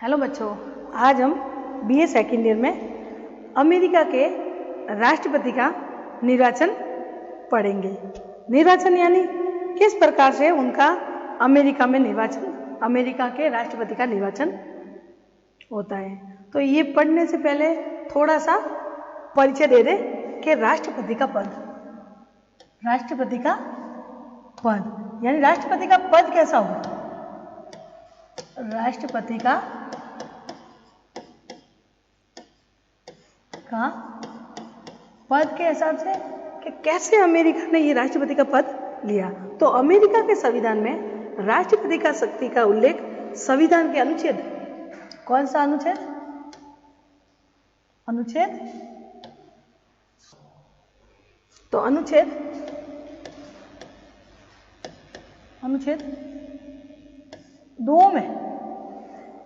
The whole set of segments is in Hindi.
हेलो बच्चों, आज हम बीए सेकेंड ईयर में अमेरिका के राष्ट्रपति का निर्वाचन पढ़ेंगे। निर्वाचन यानी किस प्रकार से उनका अमेरिका में निर्वाचन, अमेरिका के राष्ट्रपति का निर्वाचन होता है। तो ये पढ़ने से पहले थोड़ा सा परिचय दे दे कि राष्ट्रपति का पद यानी राष्ट्रपति का पद कैसा होगा। राष्ट्रपति का पद के हिसाब से कि कैसे अमेरिका ने ये राष्ट्रपति का पद लिया। तो अमेरिका के संविधान में राष्ट्रपति का शक्ति का उल्लेख संविधान के अनुच्छेद, कौन सा अनुच्छेद? तो अनुच्छेद 2 में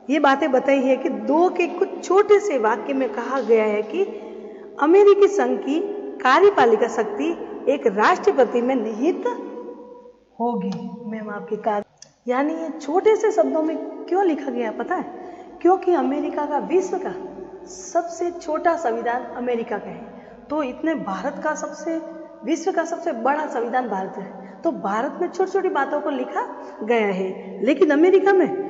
ये बातें बताई है कि 2 के कुछ छोटे से वाक्य में कहा गया है कि अमेरिकी संघ की कार्यपालिका शक्ति एक राष्ट्रपति में निहित होगी। मैम आपकी यानी ये छोटे से शब्दों में क्यों लिखा गया पता है? क्योंकि अमेरिका का विश्व का सबसे छोटा संविधान अमेरिका का है। तो इतने विश्व का सबसे बड़ा संविधान भारत है। तो भारत में छोटी छोटी बातों को लिखा गया है, लेकिन अमेरिका में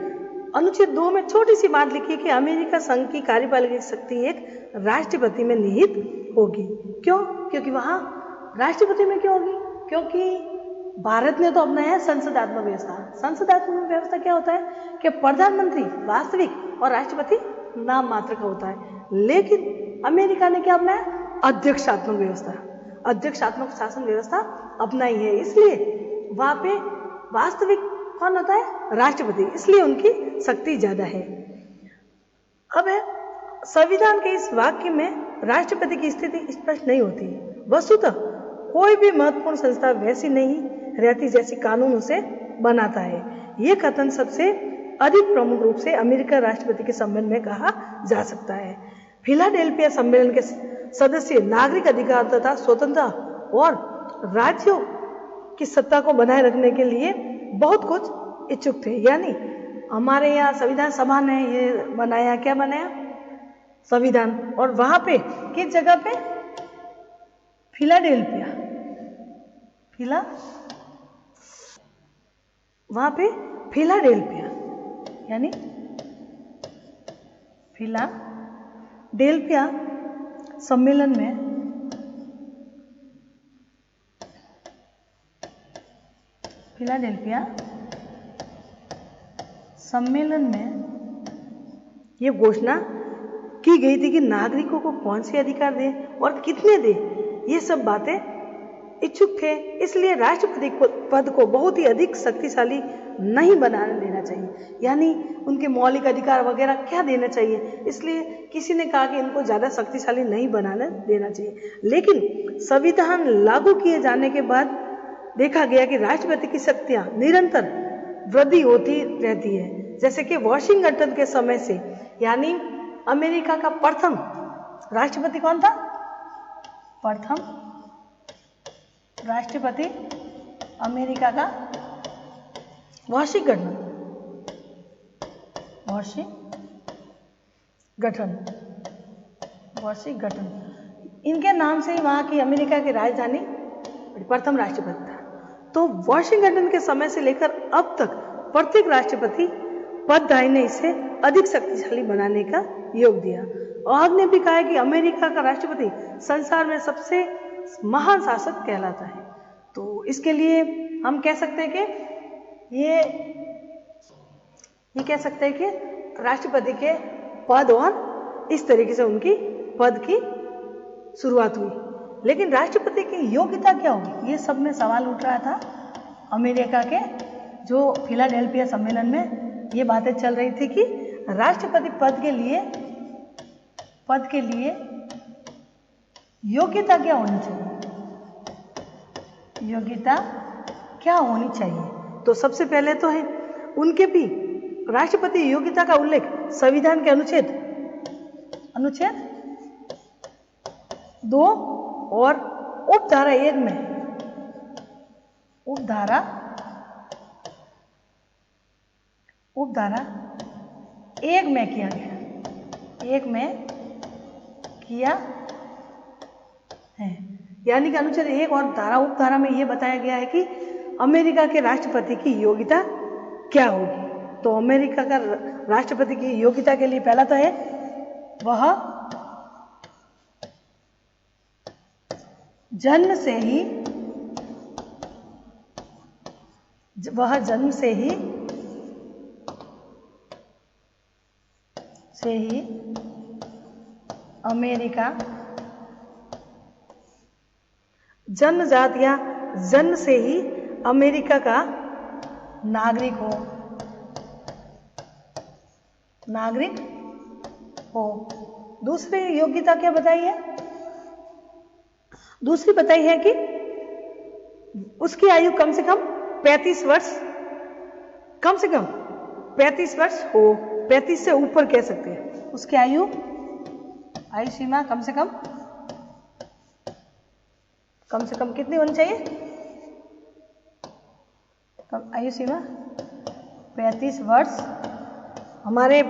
अनुच्छेद 2 में छोटी सी बात लिखी है कि अमेरिका संघ की कार्यपालिका शक्ति एक राष्ट्रपति में निहित होगी। क्यों? क्योंकि वहां राष्ट्रपति में क्यों होगी? क्योंकि भारत ने तो अपनाया संसदात्मक व्यवस्था। संसदात्मक व्यवस्था क्या होता है कि प्रधानमंत्री वास्तविक और राष्ट्रपति नाम मात्र का होता है। लेकिन अमेरिका ने क्या अपनाया? अध्यक्षात्मक व्यवस्था, अध्यक्षात्मक शासन व्यवस्था अपनाई है। इसलिए वहां पे वास्तविक कौन होता है? राष्ट्रपति। इसलिए उनकी शक्ति ज्यादा है। अब है संविधान के इस वाक्य में राष्ट्रपति की स्थिति स्पष्ट नहीं होती। वस्तुतः कोई भी महत्वपूर्ण संस्था वैसी नहीं रहती जैसी कानून उसे बनाता है। यह कथन सबसे अधिक प्रमुख रूप से अमेरिका राष्ट्रपति के संबंध में कहा जा सकता है। फिलाडेल्फिया सम्मेलन के सदस्य नागरिक अधिकार तथा स्वतंत्रता और राज्यों की सत्ता को बनाए रखने के लिए बहुत कुछ इच्छुक थे। यानी हमारे यहाँ संविधान सभा ने ये बनाया, क्या बनाया? संविधान। और वहां पे किस जगह पे? फिलाडेल्फिया, वहां पे फिलाडेल्फिया यानी फिलाडेल्फिया सम्मेलन में ये घोषणा की गई थी कि नागरिकों को कौन से अधिकार दे और कितने दे, ये सब बातें इच्छुक थे। इसलिए राष्ट्रपति पद को बहुत ही अधिक शक्तिशाली नहीं बनाने देना चाहिए। यानी उनके मौलिक अधिकार वगैरह क्या देना चाहिए, इसलिए किसी ने कहा कि इनको ज्यादा शक्तिशाली नहीं बनाने देना चाहिए। लेकिन संविधान लागू किए जाने के बाद देखा गया कि राष्ट्रपति की शक्तियां निरंतर वृद्धि होती रहती है। जैसे कि वॉशिंगटन के समय से, यानी अमेरिका का प्रथम राष्ट्रपति कौन था? प्रथम राष्ट्रपति अमेरिका का वॉशिंगटन। इनके नाम से ही वहां की अमेरिका की राजधानी प्रथम राष्ट्रपति था। तो वॉशिंगटन के समय से लेकर अब तक प्रत्येक राष्ट्रपति पदधारी ने इसे अधिक शक्तिशाली बनाने का योग दिया। और आपने भी कहा है कि अमेरिका का राष्ट्रपति संसार में सबसे महान शासक कहलाता है। तो इसके लिए हम कह सकते हैं कि ये कह सकते हैं कि राष्ट्रपति के पद और इस तरीके से उनकी पद की शुरुआत हुई। लेकिन राष्ट्रपति की योग्यता क्या होगी, ये सब में सवाल उठ रहा था। अमेरिका के जो फिलाडेल्फिया सम्मेलन में ये बातें चल रही थी कि राष्ट्रपति पद के लिए योग्यता क्या होनी चाहिए। तो सबसे पहले तो है उनके भी राष्ट्रपति योग्यता का उल्लेख संविधान के अनुच्छेद 2 और उपधारा 1 में, उपधारा एक में किया गया, एक में किया है। यानी कि अनुच्छेद 1 और धारा उपधारा में यह बताया गया है कि अमेरिका के राष्ट्रपति की योग्यता क्या होगी। तो अमेरिका का राष्ट्रपति की योग्यता के लिए पहला तो है वह जन्म से ही अमेरिका जन्मजात या जन्म से ही अमेरिका का नागरिक हो। दूसरी योग्यता क्या बताई है? दूसरी बताई है कि उसकी आयु कम से कम 35 वर्ष, कम से कम 35 वर्ष हो, 35 से ऊपर कह सकते हैं। उसकी आयु सीमा कम से कम कितनी होनी चाहिए? आयु सीमा 35 वर्ष। हमारे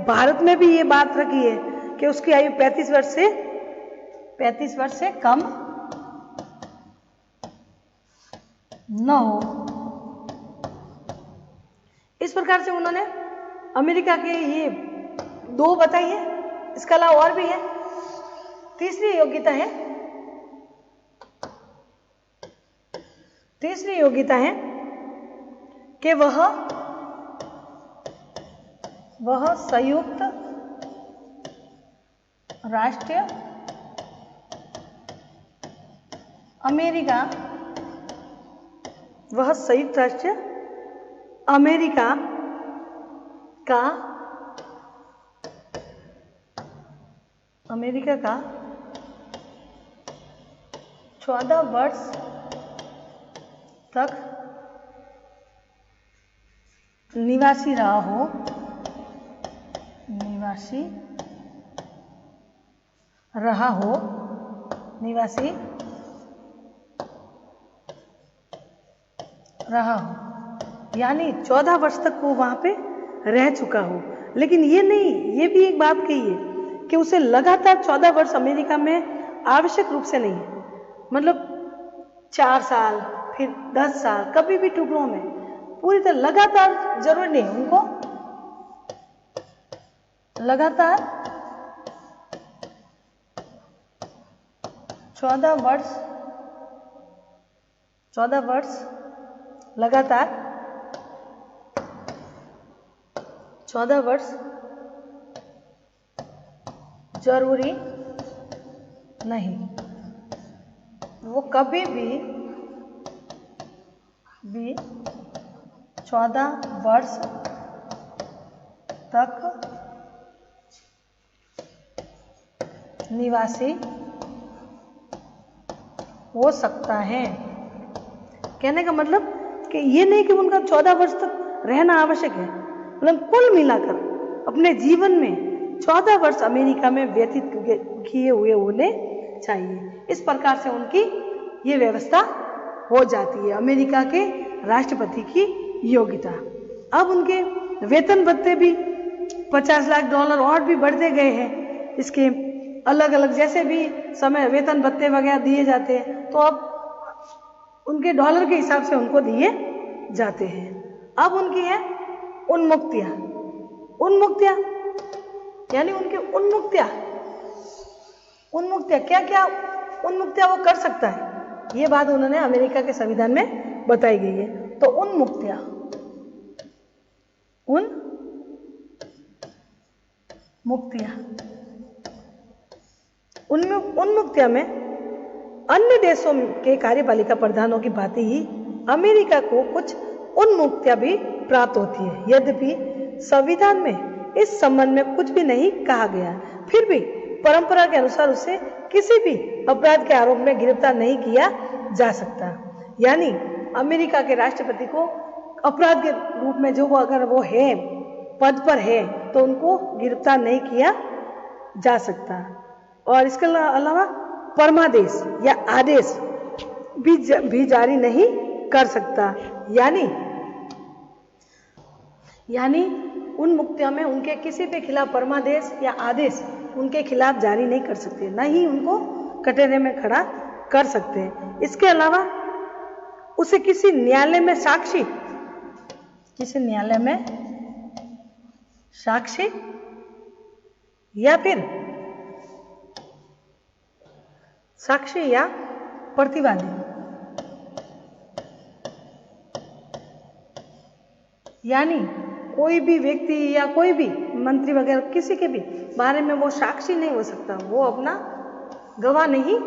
भारत में भी ये बात रखी है कि उसकी आयु 35 वर्ष से कम न हो। इस प्रकार से उन्होंने अमेरिका के ये 2 बताई है, इसके अलावा और भी है। तीसरी योग्यता है कि वह संयुक्त राष्ट्र अमेरिका का 14 वर्ष तक निवासी रहा हो, यानी 14 वर्ष तक वो वहां पे रह चुका हो। लेकिन ये भी एक बात कही है कि उसे लगातार 14 वर्ष अमेरिका में आवश्यक रूप से नहीं है, मतलब 4 साल फिर 10 साल, कभी भी टुकड़ों में, पूरी तरह लगातार जरूरी नहीं। उनको लगातार 14 वर्ष लगातार 14 वर्ष जरूरी नहीं। वो कभी भी 14 वर्ष तक निवासी हो सकता है। कहने का मतलब कि ये नहीं कि उनका 14 वर्ष तक रहना आवश्यक है, मतलब कुल मिलाकर अपने जीवन में 14 वर्ष अमेरिका में व्यतीत किए हुए होने चाहिए। इस प्रकार से उनकी ये व्यवस्था हो जाती है अमेरिका के राष्ट्रपति की योग्यता। अब उनके वेतन भत्ते भी $50 लाख और भी बढ़ते गए हैं। इसके अलग अलग जैसे भी समय वेतन भत्ते वगैरह दिए जाते हैं, तो अब उनके डॉलर के हिसाब से उनको दिए जाते हैं। अब उनकी है उन्मुक्तियां, यानी उनकी उन्मुक्तियां क्या क्या उन्मुक्तियां वो कर सकता है, ये बात उन्होंने अमेरिका के संविधान में बताई गई है। तो उन्मुक्तियां में अन्य देशों के कार्यपालिका प्रधानों की भांति ही अमेरिका को कुछ उन्मुक्तियां भी प्राप्त होती है। यद्यपि संविधान में इस संबंध में कुछ भी नहीं कहा गया, फिर भी परंपरा के अनुसार उसे किसी भी अपराध के आरोप में गिरफ्तार नहीं किया जा सकता। यानी अमेरिका के राष्ट्रपति को अपराध के रूप में जो अगर वो है पद पर है तो उनको गिरफ्तार नहीं किया जा सकता। और इसके अलावा परमादेश या आदेश भी जारी नहीं कर सकता। यानी उन मुक्तियों में उनके किसी के खिलाफ परमादेश या आदेश उनके खिलाफ जारी नहीं कर सकते, न ही उनको कटहरे में खड़ा कर सकते हैं। इसके अलावा उसे किसी न्यायालय में साक्षी या फिर साक्षी या प्रतिवादी यानी कोई भी व्यक्ति या कोई भी मंत्री वगैरह किसी के भी बारे में वो साक्षी नहीं हो सकता, वो अपना गवाह नहीं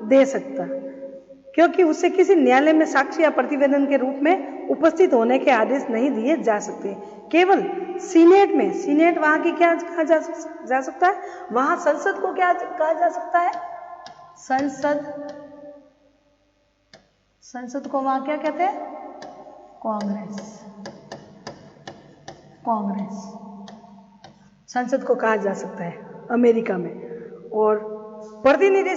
दे सकता, क्योंकि उसे किसी न्यायालय में साक्षी या प्रतिवेदन के रूप में उपस्थित होने के आदेश नहीं दिए जा सकते। केवल सीनेट वहां की क्या कहा जा सकता है, वहां संसद को क्या कहा जा सकता है, संसद को वहां क्या कहते हैं, कांग्रेस संसद को कहा जा सकता है अमेरिका में। और प्रतिनिधि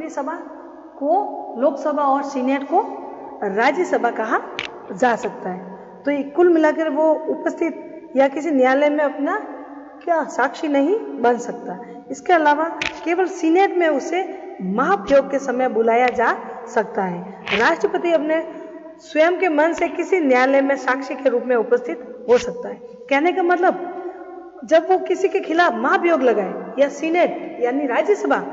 सभा को लोकसभा और सीनेट को राज्यसभा कहा जा सकता है। तो ये कुल मिलाकर वो उपस्थित या किसी न्यायालय में अपना क्या साक्षी नहीं बन सकता। इसके अलावा केवल सीनेट में उसे महाभियोग के समय बुलाया जा सकता है। राष्ट्रपति अपने स्वयं के मन से किसी न्यायालय में साक्षी के रूप में उपस्थित हो सकता है। कहने का मतलब जब वो किसी के खिलाफ महाभियोग लगाए या सीनेट यानी राज्यसभा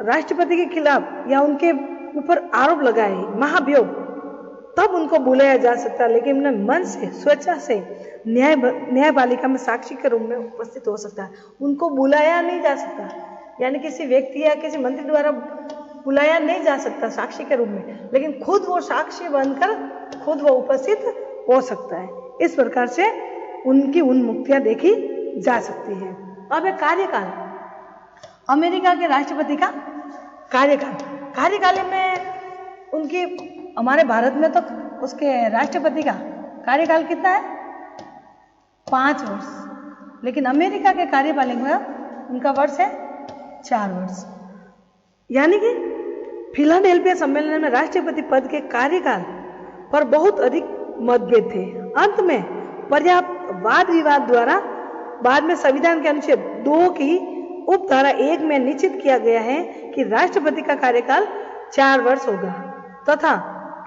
राष्ट्रपति के खिलाफ या उनके ऊपर आरोप लगाए महाभियोग, तब उनको बुलाया जा सकता है, लेकिन अपने मन से स्वेच्छा से न्यायपालिका में साक्षी के रूप में उपस्थित हो सकता है। उनको बुलाया नहीं जा सकता, यानी किसी व्यक्ति या किसी मंत्री द्वारा बुलाया नहीं जा सकता साक्षी के रूप में, लेकिन खुद वो साक्षी बनकर खुद वो उपस्थित हो सकता है। इस प्रकार से उनकी उन्मुक्तियां देखी जा सकती है। अब एक कार्यकाल, अमेरिका के राष्ट्रपति का कार्यकाल में उनकी, हमारे भारत में तो उसके राष्ट्रपति का कार्यकाल कितना है, 5 वर्ष, लेकिन अमेरिका के कार्यपालिका में उनका वर्ष है 4 वर्ष। यानी कि फिलाडेल्फिया सम्मेलन में राष्ट्रपति पद के कार्यकाल पर बहुत अधिक मतभेद थे। अंत में पर्याप्त वाद विवाद द्वारा बाद में संविधान के अनुच्छेद 2 की उपधारा 1 में निश्चित किया गया है कि राष्ट्रपति का कार्यकाल 4 वर्ष होगा तथा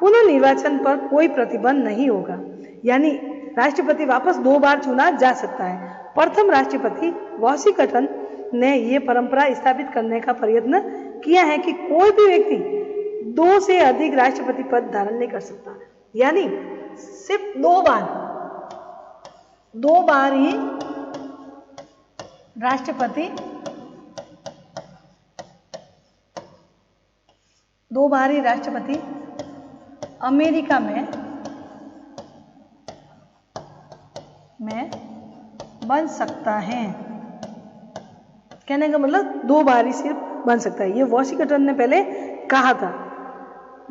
पुनर्निर्वाचन पर कोई प्रतिबंध नहीं होगा, यानी राष्ट्रपति वापस 2 बार चुना जा सकता है। प्रथम राष्ट्रपति वॉशिंगटन ने यह परंपरा स्थापित करने का प्रयत्न किया है कि कोई भी व्यक्ति 2 से अधिक राष्ट्रपति पद धारण नहीं कर सकता, यानी सिर्फ 2 बार ही राष्ट्रपति अमेरिका में बन सकता है। कहने का मतलब 2 बार ही सिर्फ बन सकता है, ये वॉशिंगटन ने पहले कहा था।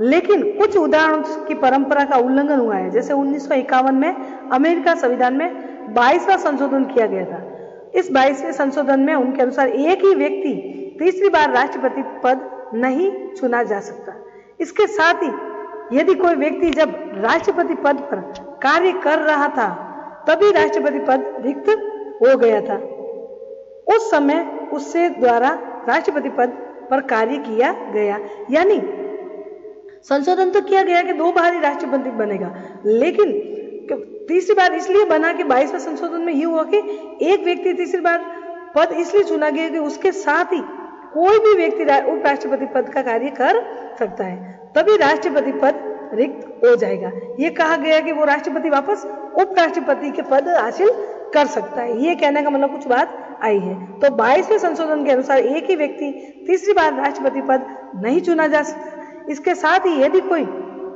लेकिन कुछ उदाहरणों की परंपरा का उल्लंघन हुआ है, जैसे 1951 में अमेरिका संविधान में 22वां संशोधन किया गया था। इस 22वें संशोधन में उनके अनुसार एक ही व्यक्ति तीसरी बार राष्ट्रपति पद नहीं चुना जा सकता। इसके साथ ही यदि कोई व्यक्ति जब राष्ट्रपति पद पर कार्य कर रहा था तभी राष्ट्रपति पद रिक्त हो गया था, उस समय उससे द्वारा राष्ट्रपति पद पर कार्य किया गया, यानी संशोधन तो किया गया कि 2 बार ही राष्ट्रपति बनेगा, लेकिन तीसरी बार इसलिए बना कि 22वें संशोधन में ये हुआ कि एक व्यक्ति तीसरी बार पद इसलिए चुना गया कि उसके साथ ही कोई भी व्यक्ति उपराष्ट्रपति पद का कार्य कर सकता है, तभी राष्ट्रपति पद रिक्त हो जाएगा। ये कहा गया कि वो राष्ट्रपति वापस उपराष्ट्रपति के पद हासिल कर सकता है। ये कहने का मतलब कुछ बात आई है। तो 22वें संशोधन के अनुसार एक ही व्यक्ति तीसरी बार राष्ट्रपति पद नहीं चुना जा सकता। इसके साथ ही यदि कोई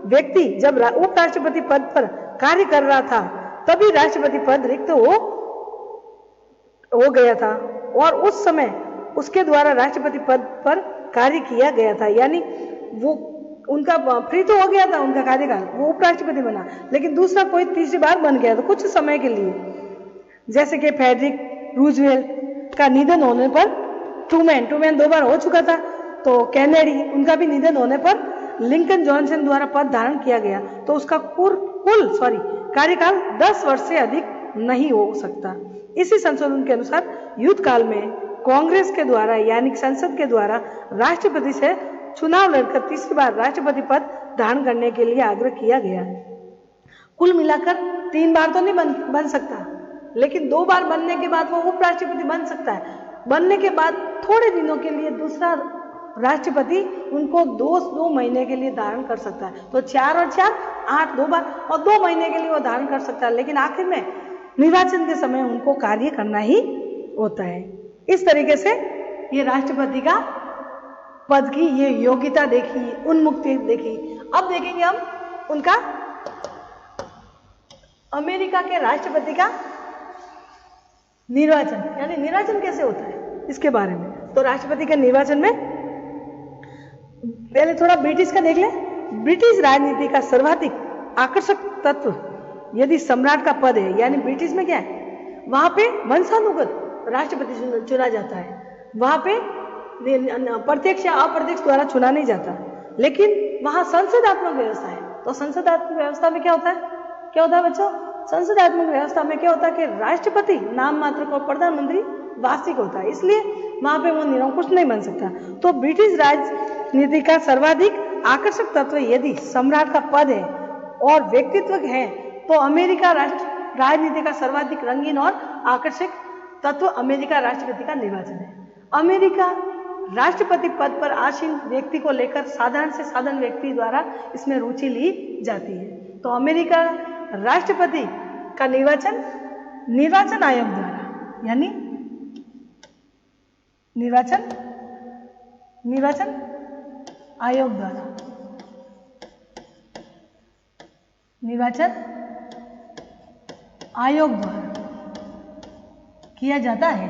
व्यक्ति जब उपराष्ट्रपति पद पर कार्य कर रहा था तभी राष्ट्रपति पद रिक्त हो गया था और उस समय उसके द्वारा राष्ट्रपति पद पर कार्य किया गया था, यानी वो उनका फ्री तो हो गया था उनका कार्यकाल, वो उपराष्ट्रपति बना, लेकिन दूसरा कोई तीसरी बार बन गया था कुछ समय के लिए। जैसे कि फ्रेडरिक रूजवेल्ट का निधन होने पर ट्रूमैन 2 बार हो चुका था, तो कैनेडी उनका भी निधन होने पर लिंकन जॉनसन द्वारा पद धारण किया गया तो उसका कुल कार्यकाल 10 वर्ष से अधिक नहीं हो सकता। इसी संशोधन के अनुसार युद्ध काल में कांग्रेस के द्वारा यानी संसद के द्वारा राष्ट्रपति से चुनाव लड़कर तीसरी बार राष्ट्रपति पद धारण करने के लिए आग्रह किया गया। कुल मिलाकर 3 बार तो नहीं बन सकता, लेकिन 2 बार बनने के बाद वो उपराष्ट्रपति बन सकता है। बनने के बाद थोड़े दिनों के लिए दूसरा राष्ट्रपति उनको 2 महीने के लिए धारण कर सकता है। तो 4 और 4 8, 2 बार, और 2 महीने के लिए वो धारण कर सकता है, लेकिन आखिर में निर्वाचन के समय उनको कार्य करना ही होता है। इस तरीके से ये राष्ट्रपति का पद की ये योग्यता देखी, उन्मुक्ति देखी। अब देखेंगे हम उनका अमेरिका के राष्ट्रपति का निर्वाचन, यानी निर्वाचन कैसे होता है इसके बारे में। तो राष्ट्रपति के निर्वाचन में पहले थोड़ा ब्रिटिश का देख ले। ब्रिटिश राजनीति का सर्वाधिक आकर्षक तत्व यदि सम्राट का पद है, यानी ब्रिटिश में क्या है, वहां पे वंशानुगत राष्ट्रपति चुना जाता है। वहां पे प्रत्यक्ष या अप्रत्यक्ष द्वारा चुना नहीं जाता, लेकिन वहां संसदात्मक व्यवस्था है। तो संसदात्मक व्यवस्था में क्या होता है बच्चों? संसदात्मक व्यवस्था में क्या होता है कि राष्ट्रपति नाम मात्र को, प्रधानमंत्री वास्तविक होता है, इसलिए वहां पे वो निरंकुश नहीं बन सकता। तो ब्रिटिश राजनीति का सर्वाधिक आकर्षक तत्व यदि सम्राट का पद है और व्यक्तित्व है, तो अमेरिका राजनीति का सर्वाधिक रंगीन और आकर्षक तत्व अमेरिका राष्ट्रपति का निर्वाचन है। अमेरिका राष्ट्रपति पद पर आसीन व्यक्ति को लेकर साधारण से साधारण व्यक्ति द्वारा इसमें रुचि ली जाती है। तो अमेरिका राष्ट्रपति का निर्वाचन आयोग द्वारा, यानी निर्वाचन आयोग द्वारा किया जाता है,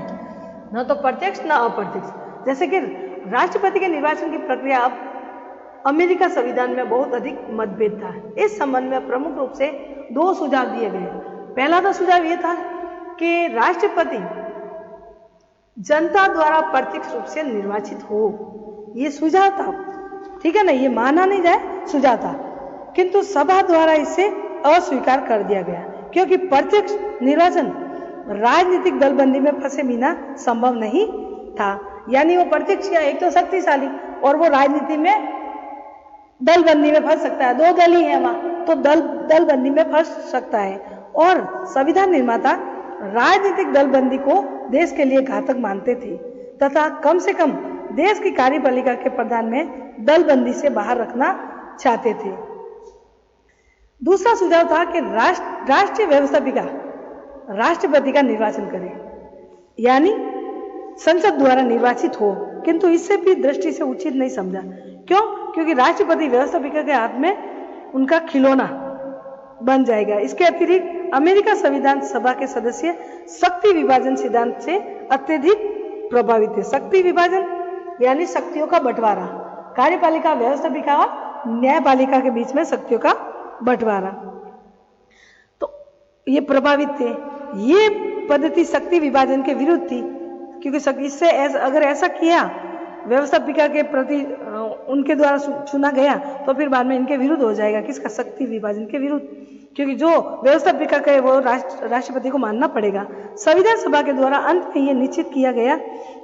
न तो प्रत्यक्ष न अप्रत्यक्ष। जैसे कि राष्ट्रपति के निर्वाचन की प्रक्रिया अब अमेरिका संविधान में बहुत अधिक मतभेद था। इस संबंध में प्रमुख रूप से 2 सुझाव दिए गए। पहला तो सुझाव यह था कि राष्ट्रपति जनता द्वारा प्रत्यक्ष रूप से निर्वाचित हो, ये सुझाव था, ठीक है ना, ये माना नहीं जाए, सुझाव था, किंतु सभा द्वारा इसे अस्वीकार कर दिया गया, क्योंकि प्रत्यक्ष निर्वाचन राजनीतिक दलबंदी में फंसे बिना संभव नहीं था। यानी वो प्रत्यक्ष या एक तो शक्तिशाली और वो राजनीति में दलबंदी में फंस सकता है, 2 दल ही है वहां, तो दलबंदी में फंस सकता है। और संविधान निर्माता राजनीतिक दलबंदी को देश के लिए घातक मानते थे तथा कम से कम देश की कार्यपालिका के प्रधान में दलबंदी से बाहर रखना चाहते थे। दूसरा सुझाव था कि राष्ट्रीय व्यवस्थापिका राष्ट्रपति का निर्वाचन करे, यानी संसद द्वारा निर्वाचित हो, किंतु इससे भी दृष्टि से उचित नहीं समझा। क्यों? क्योंकि राष्ट्रपति व्यवस्थापिका के हाथ में उनका खिलौना बन जाएगा। इसके अतिरिक्त अमेरिका संविधान सभा के सदस्य शक्ति विभाजन सिद्धांत से अत्यधिक प्रभावित थे। शक्ति विभाजन यानी शक्तियों का बंटवारा, कार्यपालिका, व्यवस्थापिका और न्यायपालिका के बीच में शक्तियों का बंटवारा, तो ये प्रभावित थे। ये पद्धति शक्ति विभाजन के विरुद्ध थी, क्योंकि इससे अगर ऐसा किया व्यवस्थापिका के प्रति उनके द्वारा चुना गया तो फिर बाद में इनके विरुद्ध हो जाएगा, किसका? शक्ति विभाजन के विरुद्ध, क्योंकि जो व्यवस्थापिका का है वो राष्ट्रपति को मानना पड़ेगा। संविधान सभा के द्वारा अंत में यह निश्चित किया गया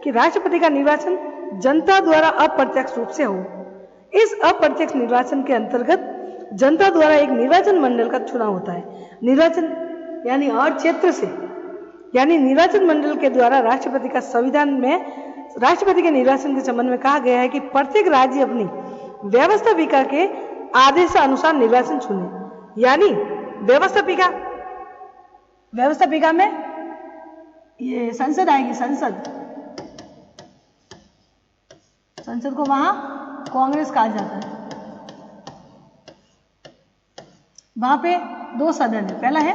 कि राष्ट्रपति का निर्वाचन जनता द्वारा अप्रत्यक्ष रूप से हो। इस अप्रत्यक्ष निर्वाचन के अंतर्गत जनता द्वारा एक निर्वाचन मंडल का चुनाव होता है। निर्वाचन यानी हर क्षेत्र से, यानी निर्वाचन मंडल के द्वारा राष्ट्रपति का संविधान में राष्ट्रपति के निर्वाचन के संबंध में कहा गया है कि प्रत्येक राज्य अपनी व्यवस्थापिका के आदेश अनुसार निर्वाचन चुने। यानी व्यवस्थापिका में ये संसद आएगी, संसद को वहां कांग्रेस कहा जाता है। वहां पे 2 सदन है। पहला है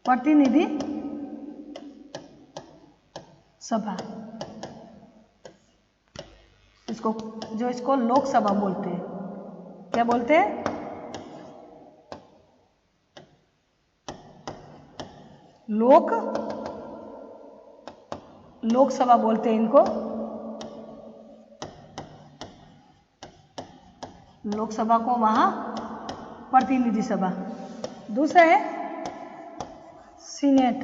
प्रतिनिधि सभा, इसको लोकसभा बोलते हैं। क्या बोलते हैं? लोकसभा बोलते हैं इनको। लोकसभा को वहां प्रतिनिधि सभा। दूसरा है सीनेट,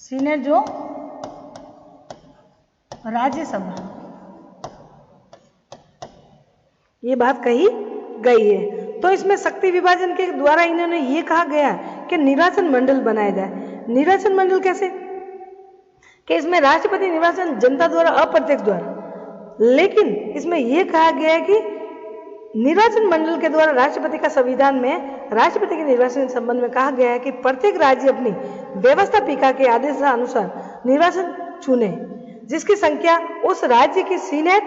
सीनेट जो राज्यसभा। ये बात कही गई है। तो इसमें शक्ति विभाजन के द्वारा इन्होंने ये कहा गया कि निर्वाचन मंडल बनाया जाए। निर्वाचन मंडल कैसे? कि इसमें राष्ट्रपति निर्वाचन जनता द्वारा, अप्रत्यक्ष द्वारा, लेकिन इसमें यह कहा गया है कि निर्वाचन मंडल के द्वारा राष्ट्रपति का संविधान में राष्ट्रपति के निर्वाचन के संबंध में कहा गया है कि प्रत्येक राज्य अपनी व्यवस्थापिका के आदेशानुसार निर्वाचन चुने, जिसकी संख्या उस राज्य की सीनेट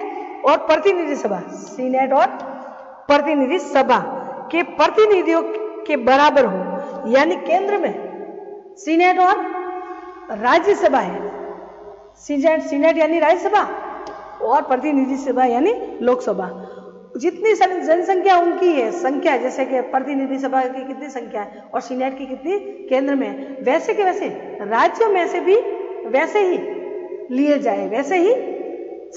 और प्रतिनिधि सभा, सीनेट और प्रतिनिधि सभा के प्रतिनिधियों के बराबर हो। यानी केंद्र में सीनेट और राज्यसभा है। सीनेट यानी राज्यसभा और प्रतिनिधि सभा यानी लोकसभा। जितनी जनसंख्या उनकी है, संख्या जैसे कि प्रतिनिधि सभा की कितनी संख्या है और सीनेट की कितनी केंद्र में, वैसे के वैसे राज्यों में से भी वैसे ही लिए जाए, वैसे ही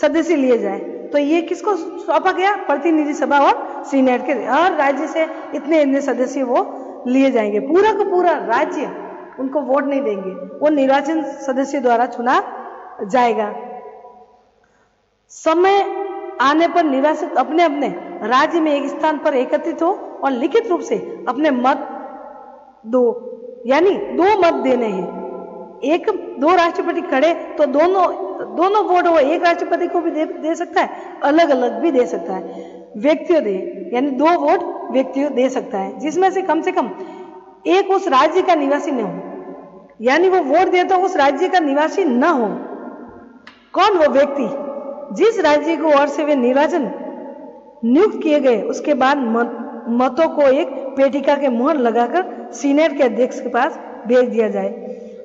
सदस्य लिए जाए। तो ये किसको सौंपा गया? प्रतिनिधि सभा और सीनेट के। हर राज्य से इतने सदस्य वो लिए जाएंगे। पूरा का पूरा राज्य उनको वोट नहीं देंगे, वो निर्वाचन सदस्य द्वारा चुना जाएगा। समय आने पर निर्वाचित अपने अपने राज्य में एक स्थान पर एकत्रित हो और लिखित रूप से अपने मत दो, यानी 2 मत देने हैं। एक 2 राष्ट्रपति खड़े तो दोनों वोट वो एक राष्ट्रपति को भी दे सकता है, अलग अलग भी दे सकता है। व्यक्तियों दे, यानी 2 वोट व्यक्तियों दे सकता है, जिसमें से कम एक उस राज्य का निवासी न हो, यानी वो वोट दे तो उस राज्य का निवासी न हो। कौन वो व्यक्ति? जिस राज्य को ओर से वे निर्वाचन नियुक्त किए गए, उसके बाद मतों को एक पेटिका के मुहर लगाकर सीनेट के अध्यक्ष के पास भेज दिया जाए,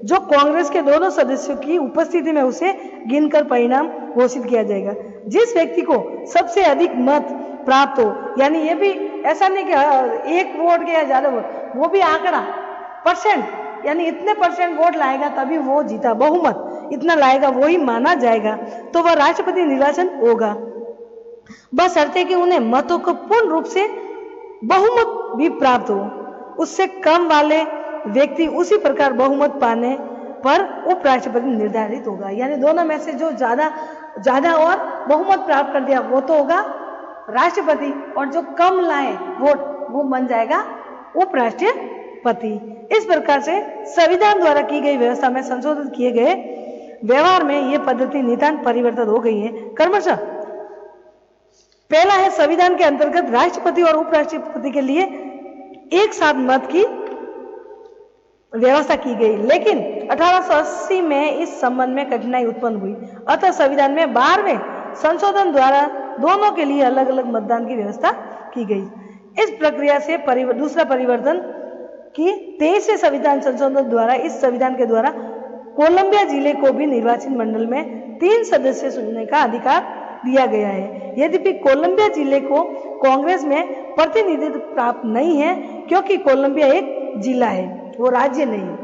जो कांग्रेस के दोनों सदस्यों की उपस्थिति में उसे गिनकर परिणाम घोषित किया जाएगा। जिस व्यक्ति को सबसे अधिक मत प्राप्त हो, यानी ये भी ऐसा नहीं कि एक वोट के या ज्यादा वोट, वो भी आंकड़ा परसेंट, यानी इतने परसेंट वोट लाएगा तभी वो जीता, बहुमत इतना लाएगा वो ही माना जाएगा, तो वह राष्ट्रपति निर्वाचन होगा। बस शर्त है कि उन्हें मतों को पूर्ण रूप से बहुमत भी प्राप्त हो। उससे कम वाले व्यक्ति उसी प्रकार बहुमत पाने पर उपराष्ट्रपति निर्धारित होगा। यानी दोनों में से जो ज्यादा और बहुमत प्राप्त कर दिया वो तो होगा राष्ट्रपति, और जो कम लाए वोट वो बन जाएगा उपराष्ट्रपति। इस प्रकार से संविधान द्वारा की गई व्यवस्था में संशोधित किए गए व्यवहार में यह पद्धति नितांत परिवर्तन हो गई है। क्रमशः पहला है, संविधान के अंतर्गत राष्ट्रपति और उपराष्ट्रपति के लिए एक साथ मत की व्यवस्था की गई, लेकिन 1880 में इस संबंध में कठिनाई उत्पन्न हुई। अतः संविधान में 12वें संशोधन द्वारा दोनों के लिए अलग अलग मतदान की व्यवस्था की गई। इस प्रक्रिया से दूसरा परिवर्तन कि 23वें संविधान संशोधन द्वारा इस संविधान के द्वारा कोलंबिया जिले को भी निर्वाचन मंडल में 3 सदस्य चुनने का अधिकार दिया गया है। यद्यपि कोलंबिया जिले को कांग्रेस में प्रतिनिधित्व प्राप्त नहीं है, क्योंकि कोलंबिया एक जिला है, वो राज्य नहीं है।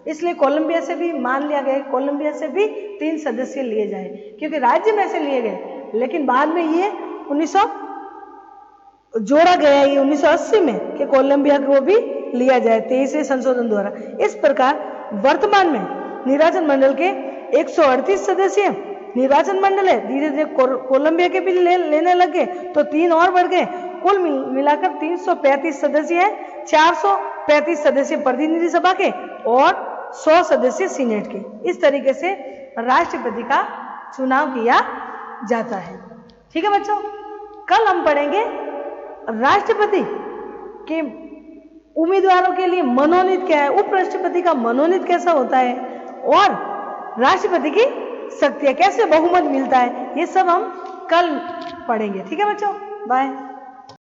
इसलिए कोलंबिया से भी मान लिया गया, कोलंबिया से भी 3 सदस्य लिए जाए, क्योंकि राज्य में से लिए गए, लेकिन बाद में ये 1900 जोड़ा गया है, ये 1980 में कि कोलंबिया को भी लिया जाए 23वें संशोधन द्वारा। इस प्रकार वर्तमान में निर्वाचन मंडल के 138 सदस्य निर्वाचन मंडल है। धीरे धीरे कोलंबिया के भी लेने लगे तो 3 और बढ़ गए, कुल मिलाकर 335 सदस्य है। 435 सदस्य प्रतिनिधि सभा के और 100 सदस्य सीनेट के। इस तरीके से राष्ट्रपति का चुनाव किया जाता है। ठीक है बच्चों, कल हम पढ़ेंगे राष्ट्रपति के उम्मीदवारों के लिए मनोनीत क्या है, उपराष्ट्रपति का मनोनीत कैसा होता है, और राष्ट्रपति की शक्तियां कैसे बहुमत मिलता है, ये सब हम कल पढ़ेंगे। ठीक है बच्चों, बाय।